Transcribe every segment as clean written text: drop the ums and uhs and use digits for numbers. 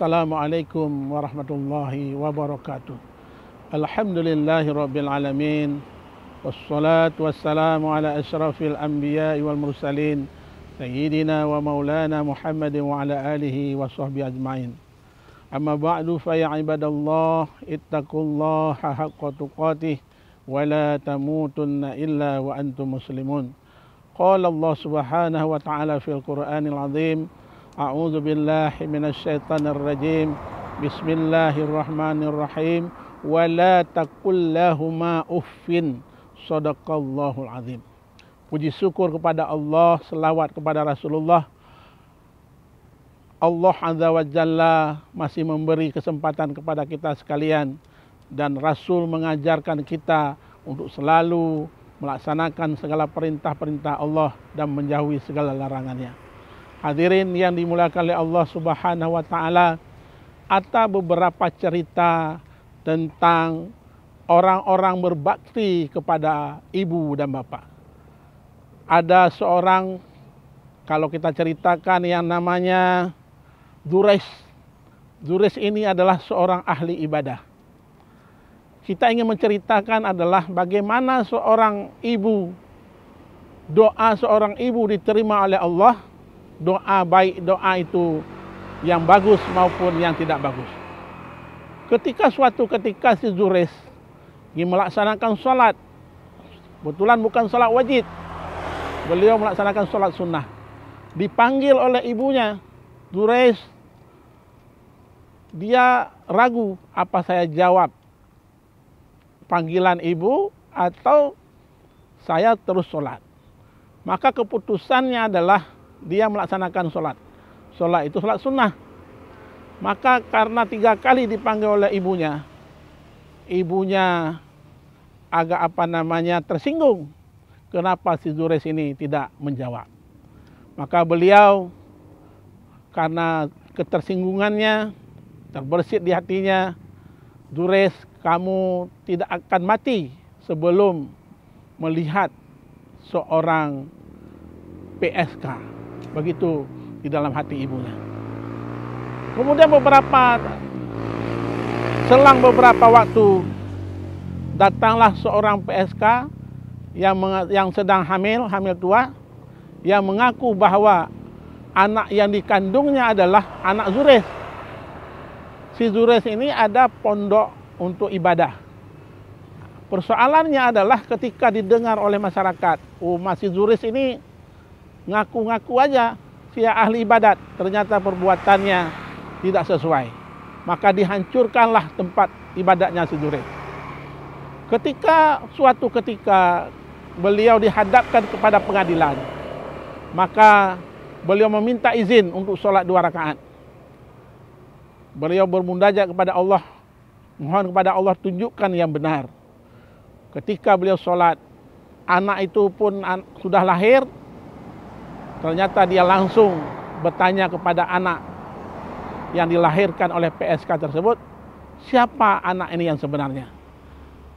Assalamualaikum warahmatullahi wabarakatuh. Alhamdulillahi rabbil alamin. Wassalatu wassalamu ala asyrafil anbiya'i wal mursalin. Sayyidina wa maulana Muhammadin wa ala alihi wa sahbihi ajma'in. Amma ba'du fa ya ibadallah ittaqullaha haqqa tuqatih wa la tamutunna illa wa antum muslimun. Qala Allah subhanahu wa ta'ala fil Qur'anil azim. A'udzu billahi minasy syaithanir rajim. Bismillahirrahmanirrahim. Wa la taqul lahuma uffin. Shadaqallahul azim. Puji syukur kepada Allah, selawat kepada Rasulullah. Allah Azza wa Jalla masih memberi kesempatan kepada kita sekalian, dan Rasul mengajarkan kita untuk selalu melaksanakan segala perintah-perintah Allah dan menjauhi segala larangannya. Hadirin yang dimuliakan oleh Allah Subhanahu wa taala, ada beberapa cerita tentang orang-orang berbakti kepada ibu dan bapak. Ada seorang, kalau kita ceritakan, yang namanya Dzures. Dzures ini adalah seorang ahli ibadah. Kita ingin menceritakan adalah bagaimana seorang ibu, doa seorang ibu diterima oleh Allah. Doa baik, doa itu yang bagus maupun yang tidak bagus. Suatu ketika si Dzures ingin melaksanakan sholat, kebetulan bukan sholat wajib, beliau melaksanakan sholat sunnah. Dipanggil oleh ibunya, Dzures. Dia ragu, apa saya jawab panggilan ibu atau saya terus sholat. Maka keputusannya adalah dia melaksanakan sholat. Sholat itu sholat sunnah. Maka karena 3 kali dipanggil oleh ibunya, ibunya agak tersinggung. Kenapa si Dzures ini tidak menjawab? Maka beliau karena ketersinggungannya, terbersit di hatinya, Dzures, kamu tidak akan mati sebelum melihat seorang PSK. Begitu di dalam hati ibunya. Kemudian selang beberapa waktu, datanglah seorang PSK yang sedang hamil tua, yang mengaku bahwa anak yang dikandungnya adalah anak Dzures. Si Dzures ini ada pondok untuk ibadah. Persoalannya adalah ketika didengar oleh masyarakat, masih Dzures ini ngaku-ngaku aja dia ahli ibadat, ternyata perbuatannya tidak sesuai. Maka dihancurkanlah tempat ibadatnya si Dzures. Suatu ketika beliau dihadapkan kepada pengadilan, maka beliau meminta izin untuk sholat 2 rakaat. Beliau bermunajat kepada Allah, mohon kepada Allah tunjukkan yang benar. Ketika beliau sholat, anak itu pun sudah lahir. Ternyata dia langsung bertanya kepada anak yang dilahirkan oleh PSK tersebut, siapa anak ini yang sebenarnya?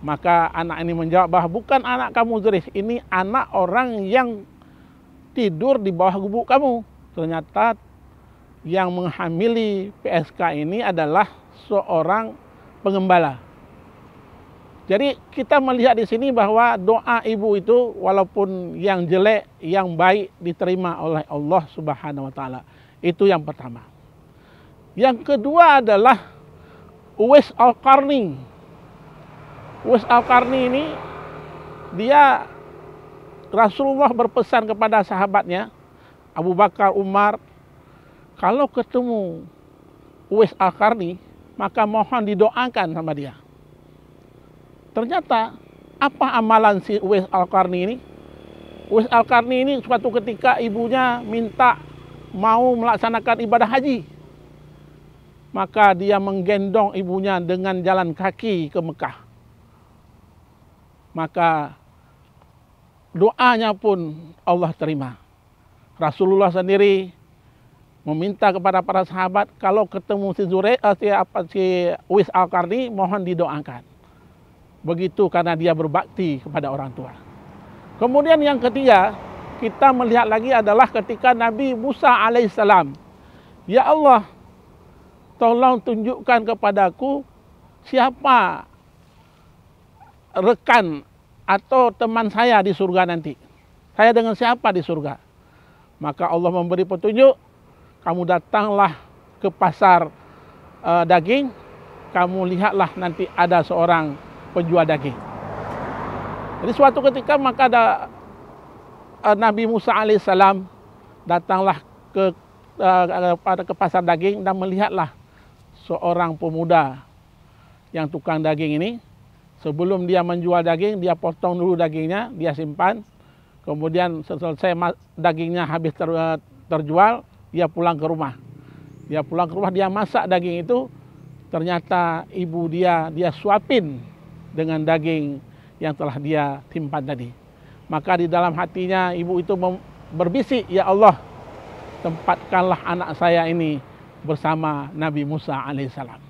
Maka anak ini menjawab bahwa bukan anak kamu Dzures, ini anak orang yang tidur di bawah gubuk kamu. Ternyata yang menghamili PSK ini adalah seorang pengembala. Jadi kita melihat di sini bahwa doa ibu itu walaupun yang jelek, yang baik diterima oleh Allah Subhanahu wa taala. Itu yang pertama. Yang kedua adalah Uwais Al-Qarni. Uwais Al-Qarni ini dia, Rasulullah berpesan kepada sahabatnya Abu Bakar, Umar, kalau ketemu Uwais Al-Qarni maka mohon didoakan sama dia. Ternyata apa amalan si Uwais Al-Qarni ini? Uwais Al-Qarni ini suatu ketika ibunya minta mau melaksanakan ibadah haji. Maka dia menggendong ibunya dengan jalan kaki ke Mekah. Maka doanya pun Allah terima. Rasulullah sendiri meminta kepada para sahabat, kalau ketemu si Uwais Al-Qarni mohon didoakan. Begitu karena dia berbakti kepada orang tua. Kemudian yang ketiga, kita melihat lagi adalah ketika Nabi Musa alaihissalam, ya Allah, tolong tunjukkan kepadaku siapa rekan atau teman saya di surga nanti. Saya dengan siapa di surga? Maka Allah memberi petunjuk, kamu datanglah ke pasar daging, kamu lihatlah nanti ada seorang penjual daging. Jadi suatu ketika maka ada Nabi Musa alaihissalam datanglah ke pasar daging dan melihatlah seorang pemuda yang tukang daging ini. Sebelum dia menjual daging, dia potong dulu dagingnya, dia simpan. Kemudian selesai dagingnya habis terjual, dia pulang ke rumah. Dia pulang ke rumah, dia masak daging itu. Ternyata ibu dia suapin dengan daging yang telah dia simpan tadi. Maka di dalam hatinya ibu itu berbisik, ya Allah, tempatkanlah anak saya ini bersama Nabi Musa alaihissalam.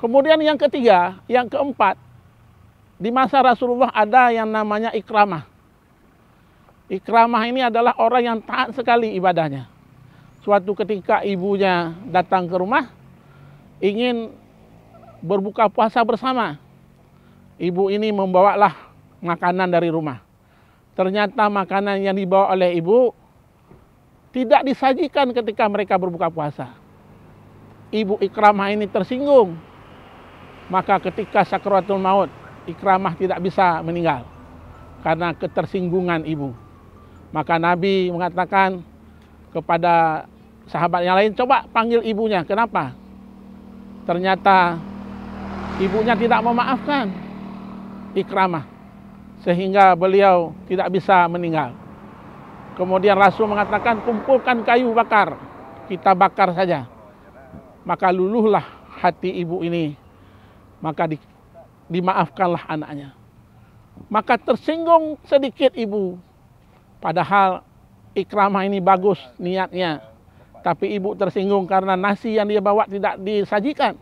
Kemudian yang ketiga, yang keempat, di masa Rasulullah ada yang namanya Ikramah. Ikramah ini adalah orang yang taat sekali ibadahnya. Suatu ketika ibunya datang ke rumah, ingin berbuka puasa bersama. Ibu ini membawalah makanan dari rumah. Ternyata makanan yang dibawa oleh ibu tidak disajikan ketika mereka berbuka puasa. Ibu Ikramah ini tersinggung. Maka ketika sakaratul maut, Ikramah tidak bisa meninggal karena ketersinggungan ibu. Maka Nabi mengatakan kepada sahabat yang lain, coba panggil ibunya. Kenapa? Ternyata ibunya tidak memaafkan Ikramah sehingga beliau tidak bisa meninggal. Kemudian Rasul mengatakan, kumpulkan kayu bakar, kita bakar saja. Maka luluhlah hati ibu ini. Maka dimaafkanlah anaknya. Maka tersinggung sedikit ibu. Padahal Ikramah ini bagus niatnya. Tapi ibu tersinggung karena nasi yang dia bawa tidak disajikan.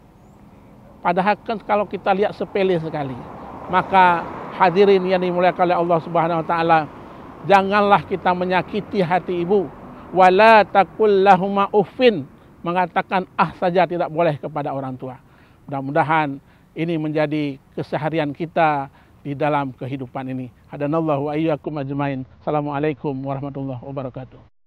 Padahal kan kalau kita lihat sepele sekali. Maka hadirin yang dimuliakan oleh Allah Subhanahu wa taala, janganlah kita menyakiti hati ibu. Wala taqul lahuma uffin, mengatakan saja tidak boleh kepada orang tua. Mudah-mudahan ini menjadi keseharian kita di dalam kehidupan ini. Hadanallahu wa iyyakum ajmain. Assalamualaikum warahmatullahi wabarakatuh.